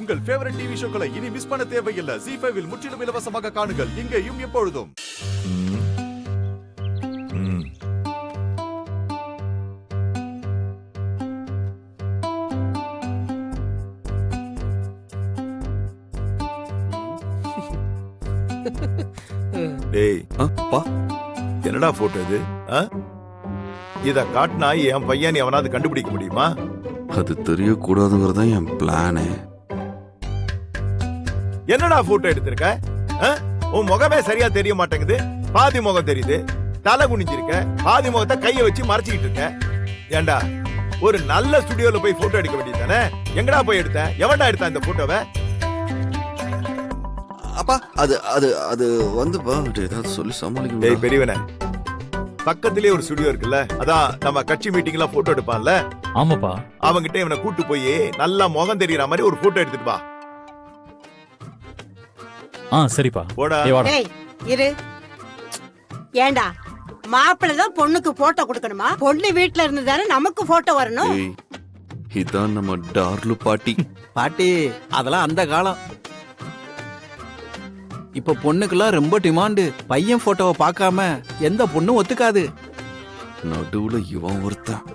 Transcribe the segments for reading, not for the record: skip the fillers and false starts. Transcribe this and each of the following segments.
உங்கள் favourite TV ஷோக்களை இனி miss பண்ண தேவையில்லை. ZEE5 இல் முற்றிலும் இலவசமாக காணுங்கள். இங்கேயும் எப்பொழுதும். டேய், பா என்னடா போட்டோ இது? இத காட்டினா என் பையன் எவனாவது கண்டுபிடிக்க முடியுமா? அது தெரியக்கூடாதுங்கிறது தான் என் பிளானே. என்னடா போட்டோ எடுத்திருக்க? உன் முகமே சரியா தெரிய மாட்டேங்குது. பாதி முகம் தெரியுது, தலை குனிஞ்சிருக்க, பாதி முகத்தை கைய வச்சு மறைச்சிக்கிட்டு இருக்க. ஏண்டா, ஒரு நல்ல ஸ்டுடியோல போய் போட்டோ எடுக்க வேண்டியது தானே? எங்கடா போய் எடுத்த? எவன்டா எடுத்த இந்த போட்டோவை? அப்பா அது அது அது வந்துப்பா, ஏதாவது சொல்லி சமாளிக்க. டேய் பெரியவனே, பக்கத்திலே ஒரு ஸ்டுடியோ இருக்குல்ல, அதான் நம்ம கட்சி மீட்டிங்ல போட்டோ எடுப்பான்ல. ஆமாப்பா. அவங்கிட்ட இவனை கூட்டு போய் நல்லா முகம் தெரியற மாதிரி ஒரு போட்டோ எடுத்துட்டு வா. சரிப்பா. போடா. டேய் இரு. ஏண்டா, மாப்பிள்ளை தான் பொண்ணுக்கு போட்டோ கொடுக்கணுமா? பொண்ணு வீட்ல இருந்து தானே நமக்கு போட்டோ வரணும். இதான் நம்ம டார்லு பாட்டி. பாட்டி அதெல்லாம் அந்த காலம். இப்ப பொண்ணுக்கெல்லாம் ரொம்ப டிமாண்டு. பையன் போட்டோவை பார்க்காம எந்த பொண்ணும் ஒத்துக்காது. நடுவுல இவன் ஒருத்தன்.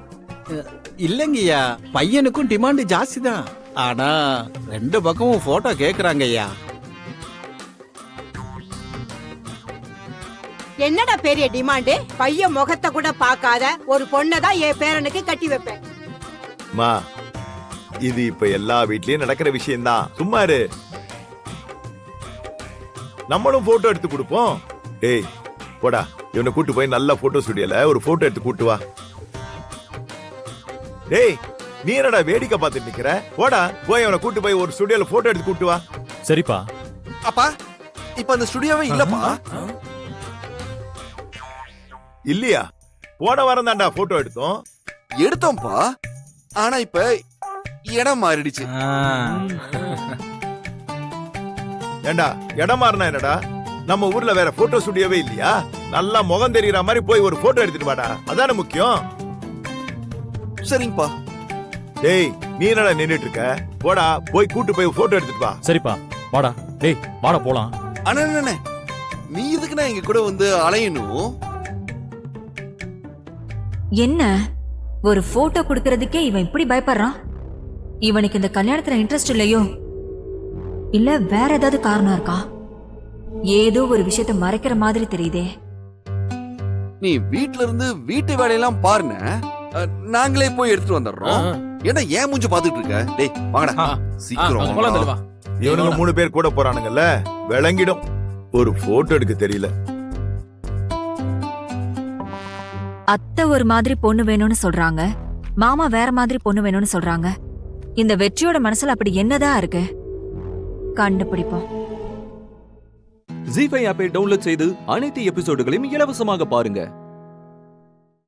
இல்லங்கய்யா, பையனுக்கும் டிமாண்டு ஜாஸ்தி தான். ஆனா ரெண்டு பக்கமும் போட்டோ கேக்குறாங்க ஐயா. என்னடா பெரிய டிமாண்டு? பையன் முகத்தை கூட பார்க்காத ஒரு பொண்ணை தான் என் பேரனுக்கு கட்டி வைப்பேன். மா, இது இப்ப எல்லா வீட்லயும் நடக்கிற விஷயம்தான். சும்மா இரு, நம்மளும் போட்டோ எடுத்து கொடுப்போம். டேய் போடா, இவனை கூட்டு போய் நல்ல போட்டோ ஸ்டுடியோல ஒரு போட்டோ எடுத்து கூட்டு வா. டேய், நீ என்னடா வேடிக்கை பார்த்துட்டு நிக்கிற? போடா, போய் அவனை கூட்டு போய் ஒரு ஸ்டுடியோல போட்டோ எடுத்து கூட்டு வா. சரிப்பா. அப்பா இப்ப அந்த ஸ்டுடியோவே இல்லப்பா. இல்லையா? போன வாரம் தான்டா போட்டோ எடுத்தோம். எடுத்தோம்ப்பா, ஆனா இப்ப இடம் மாறிடுச்சு. ஏண்டா, இடம் மாறினா என்னடா? நம்ம ஊர்ல வேற போட்டோ ஸ்டுடியோவே இல்லையா? நல்லா முகம் தெரியற மாதிரி போய் ஒரு போட்டோ எடுத்துட்டு வாடா, அதான முக்கியம். சரிங்கப்பா. டேய், நீ என்னடா நின்னுட்டு இருக்க? போடா, போய் கூட்டு போய் போட்டோ எடுத்துட்டு வா. சரிப்பா, வாடா. டேய் வாடா போலாம். அண்ணே, நீ எதுக்குண்ணா எங்க கூட வந்து அலையணும்? என்ன ஒரு போட்டோ குடுக்கறதுக்கே இவன் இப்படி பயப்படுறான்? இவனுக்கு இந்த கல்யாணத்துல இன்ட்ரெஸ்ட் இல்லையோ, இல்ல வேற ஏதாவது காரணம் இருக்கா? ஏதோ ஒரு விஷயத்த மறைக்கிற மாதிரி தெரியுதே. நீ வீட்ல இருந்து வீட்டு வேலையெல்லாம் பாருங்க, நாங்களே போய் எடுத்துட்டு வந்துடுறோம். ஏன்னா ஏன் மூஞ்சி பாத்துட்டு இருக்க? டேய் வாங்கடா சீக்கிரம். இவனுங்க 3 பேர் கூட போறானுங்கல்ல, விளங்கிடும். ஒரு போட்டோ எடுக்க தெரியல. அத்தை ஒரு மாதிரி பொண்ணு வேணும்னு சொல்றாங்க, மாமா வேற மாதிரி பொண்ணு வேணும்னு சொல்றாங்க. இந்த வெற்றியோட மனசுல அப்படி என்னதான் இருக்கு? கண்டுபிடிப்போம். ZEE5 ஆப்பை டவுன்லோட் செய்து அனைத்து எபிசோடுகளையும் இலவசமாக பாருங்க.